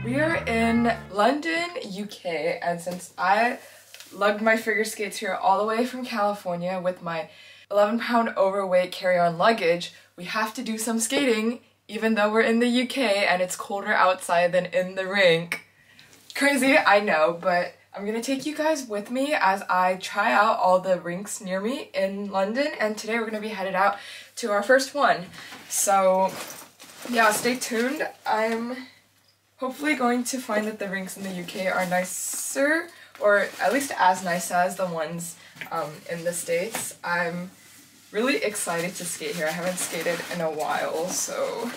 We are in London, UK, and since I lugged my figure skates here all the way from California with my 11-pound overweight carry-on luggage, we have to do some skating even though we're in the UK and it's colder outside than in the rink. Crazy, I know, but I'm gonna take you guys with me as I try out all the rinks near me in London, and today we're gonna be headed out to our first one. So yeah, stay tuned. I'm hopefully going to find that the rinks in the UK are nicer, or at least as nice as the ones in the States. I'm really excited to skate here. I haven't skated in a while, so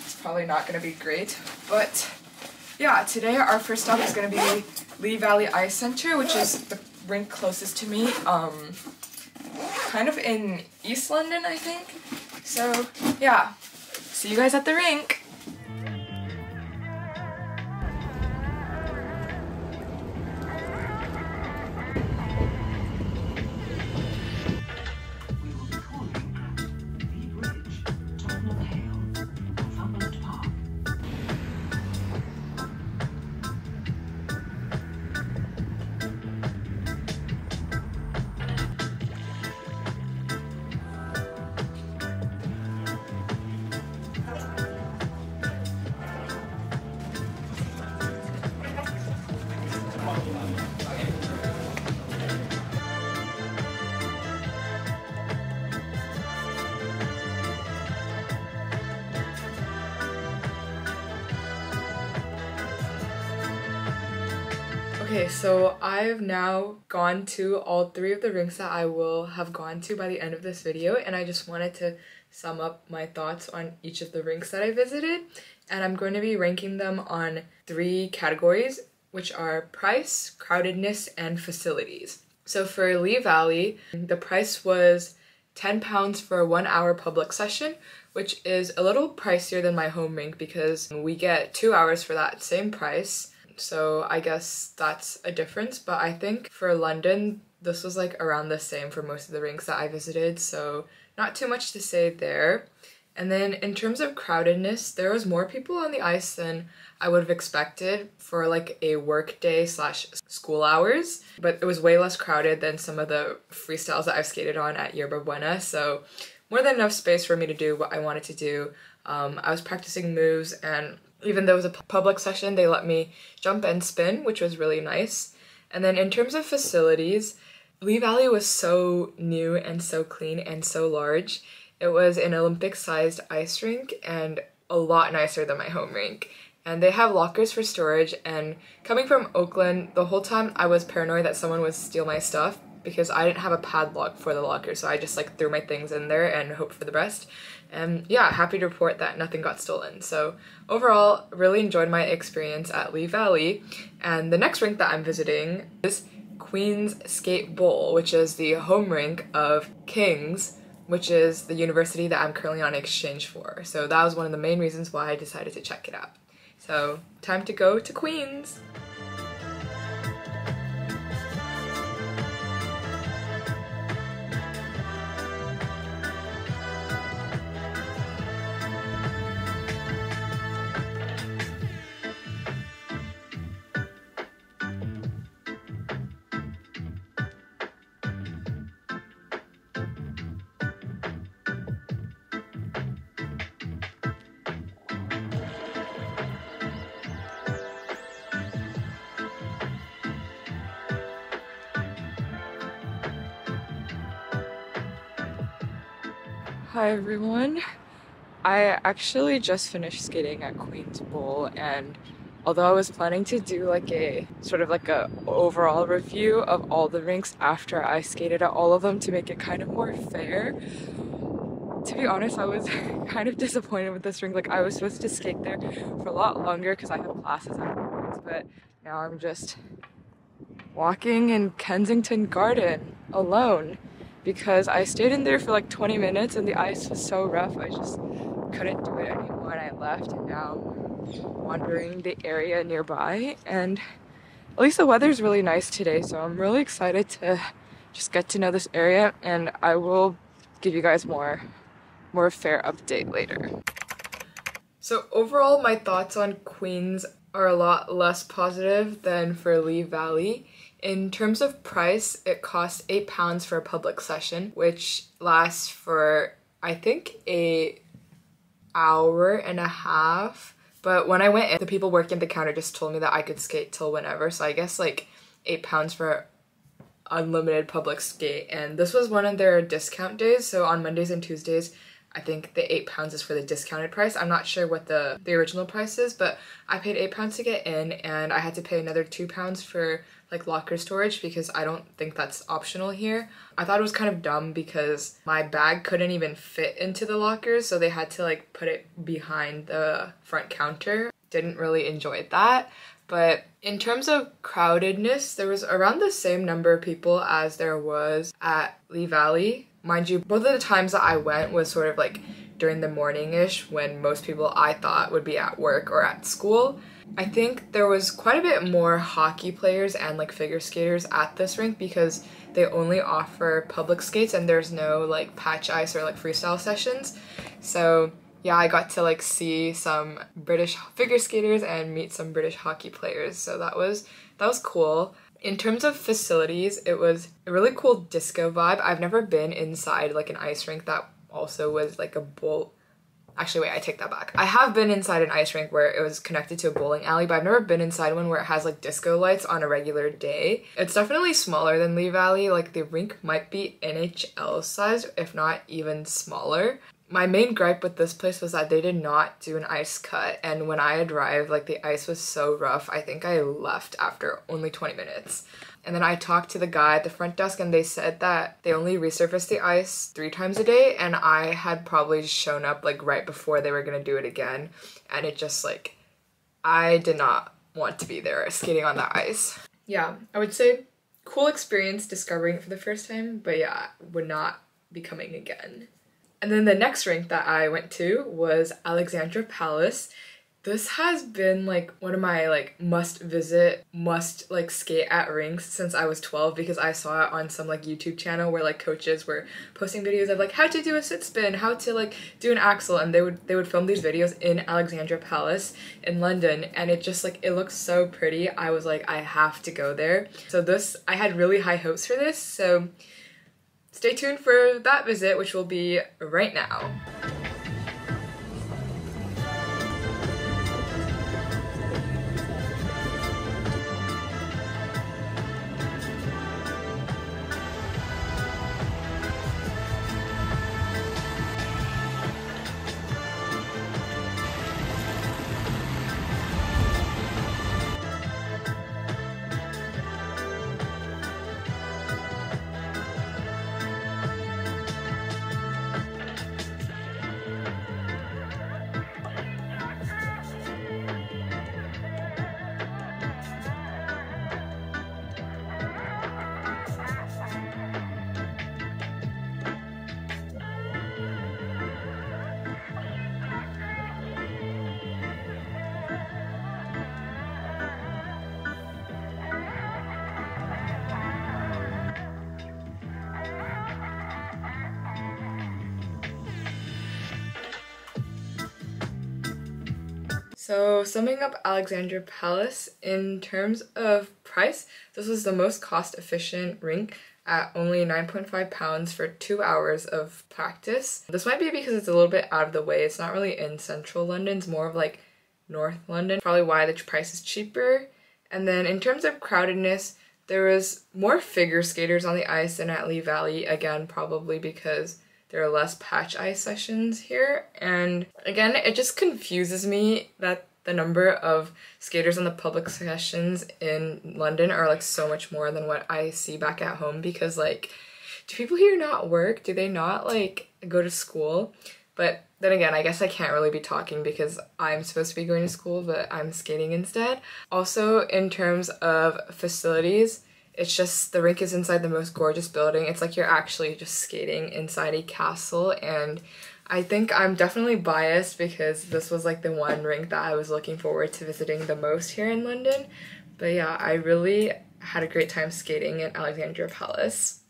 it's probably not going to be great. But yeah, today our first stop is going to be Lee Valley Ice Center, which is the rink closest to me, kind of in East London, I think. So yeah, see you guys at the rink. Okay, so I've now gone to all 3 of the rinks that I will have gone to by the end of this video, and I just wanted to sum up my thoughts on each of the rinks that I visited, and I'm going to be ranking them on 3 categories, which are price, crowdedness, and facilities. So for Lee Valley, the price was £10 for a 1-hour public session, which is a little pricier than my home rink because we get 2 hours for that same price. So I guess that's a difference, but I think for London, this was like around the same for most of the rinks that I visited, so not too much to say there. And then in terms of crowdedness, there was more people on the ice than I would have expected for like a work day / school hours, but it was way less crowded than some of the freestyles that I've skated on at Yerba Buena, so more than enough space for me to do what I wanted to do. I was practicing moves, and even though it was a public session, they let me jump and spin, which was really nice. And then in terms of facilities, Lee Valley was so new and so clean and so large. It was an Olympic-sized ice rink and a lot nicer than my home rink. And they have lockers for storage, and coming from Oakland, the whole time I was paranoid that someone would steal my stuff because I didn't have a padlock for the locker, so I just like threw my things in there and hoped for the best. And yeah, happy to report that nothing got stolen. So overall, really enjoyed my experience at Lee Valley. And the next rink that I'm visiting is Queen's Skate Bowl, which is the home rink of King's, which is the university that I'm currently on exchange for. So that was one of the main reasons why I decided to check it out. So time to go to Queen's. Hi everyone. I actually just finished skating at Queen's Bowl, and although I was planning to do like a sort of like a overall review of all the rinks after I skated at all of them to make it kind of more fair, to be honest, I was kind of disappointed with this rink. Like, I was supposed to skate there for a lot longer because I have classes afterwards, but now I'm just walking in Kensington Garden alone because I stayed in there for like 20 minutes and the ice was so rough I just couldn't do it anymore, and I left, and now I'm wandering the area nearby, and at least the weather's really nice today, so I'm really excited to just get to know this area, and I will give you guys more fair update later. So overall, my thoughts on Queen's are a lot less positive than for Lee Valley. In terms of price, it costs £8 for a public session, which lasts for, I think, an hour and a half. But when I went in, the people working at the counter just told me that I could skate till whenever. So I guess like £8 for unlimited public skate. And this was one of their discount days. So on Mondays and Tuesdays, I think the £8 is for the discounted price. I'm not sure what the original price is, but I paid £8 to get in, and I had to pay another £2 for like locker storage because I don't think that's optional here. I thought it was kind of dumb because my bag couldn't even fit into the lockers, so they had to like put it behind the front counter. Didn't really enjoy that. But in terms of crowdedness, there was around the same number of people as there was at Lee Valley. Mind you, both of the times that I went was sort of like during the morning-ish when most people I thought would be at work or at school. I think there was quite a bit more hockey players and like figure skaters at this rink because they only offer public skates and there's no like patch ice or like freestyle sessions. So yeah, I got to like see some British figure skaters and meet some British hockey players. So that was cool. In terms of facilities, it was a really cool disco vibe. I've never been inside like an ice rink that also was like a bowl. Actually, wait, I take that back. I have been inside an ice rink where it was connected to a bowling alley, but I've never been inside one where it has like disco lights on a regular day. It's definitely smaller than Lee Valley. Like the rink might be NHL size, if not even smaller. My main gripe with this place was that they did not do an ice cut, and when I arrived, like the ice was so rough, I think I left after only 20 minutes. And then I talked to the guy at the front desk and they said that they only resurfaced the ice 3 times a day, and I had probably shown up like right before they were gonna do it again, and it just like, I did not want to be there skating on that ice. Yeah, I would say cool experience discovering it for the first time, but yeah, would not be coming again. And then the next rink that I went to was Alexandra Palace. This has been like one of my like must visit, must like skate at rinks since I was 12 because I saw it on some like YouTube channel where like coaches were posting videos of like how to do a sit spin, how to like do an axel, and they would film these videos in Alexandra Palace in London, and it just like, it looks so pretty. I was like, I have to go there. So I had really high hopes for this, so stay tuned for that visit, which will be right now. So summing up Alexandra Palace, in terms of price, this was the most cost-efficient rink at only £9.5 for 2 hours of practice. This might be because it's a little bit out of the way. It's not really in central London, it's more of like North London, probably why the price is cheaper. And then in terms of crowdedness, there was more figure skaters on the ice than at Lee Valley, again probably because there are less patch ice sessions here, and again, it just confuses me that the number of skaters on the public sessions in London are like so much more than what I see back at home, because like, do people here not work? Do they not like go to school? But then again, I guess I can't really be talking because I'm supposed to be going to school, but I'm skating instead. Also, in terms of facilities, it's just, the rink is inside the most gorgeous building. It's like you're actually just skating inside a castle, and I think I'm definitely biased because this was like the one rink that I was looking forward to visiting the most here in London. But yeah, I really had a great time skating at Alexandra Palace.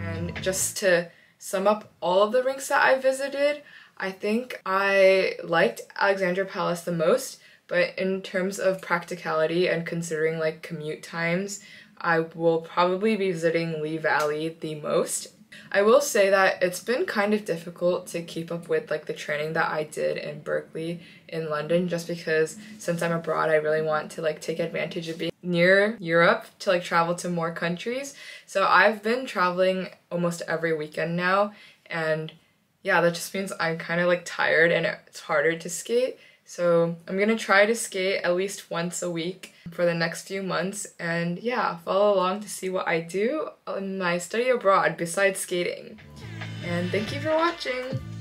And just to sum up all of the rinks that I visited, I think I liked Alexandra Palace the most, but in terms of practicality and considering like commute times, I will probably be visiting Lee Valley the most. I will say that it's been kind of difficult to keep up with like the training that I did in Berkeley in London, just because since I'm abroad I really want to like take advantage of being near Europe to like travel to more countries. So I've been traveling almost every weekend now, and yeah, that just means I'm kind of like tired and it's harder to skate. So I'm gonna try to skate at least once a week for the next few months, and yeah, follow along to see what I do in my study abroad besides skating. And thank you for watching!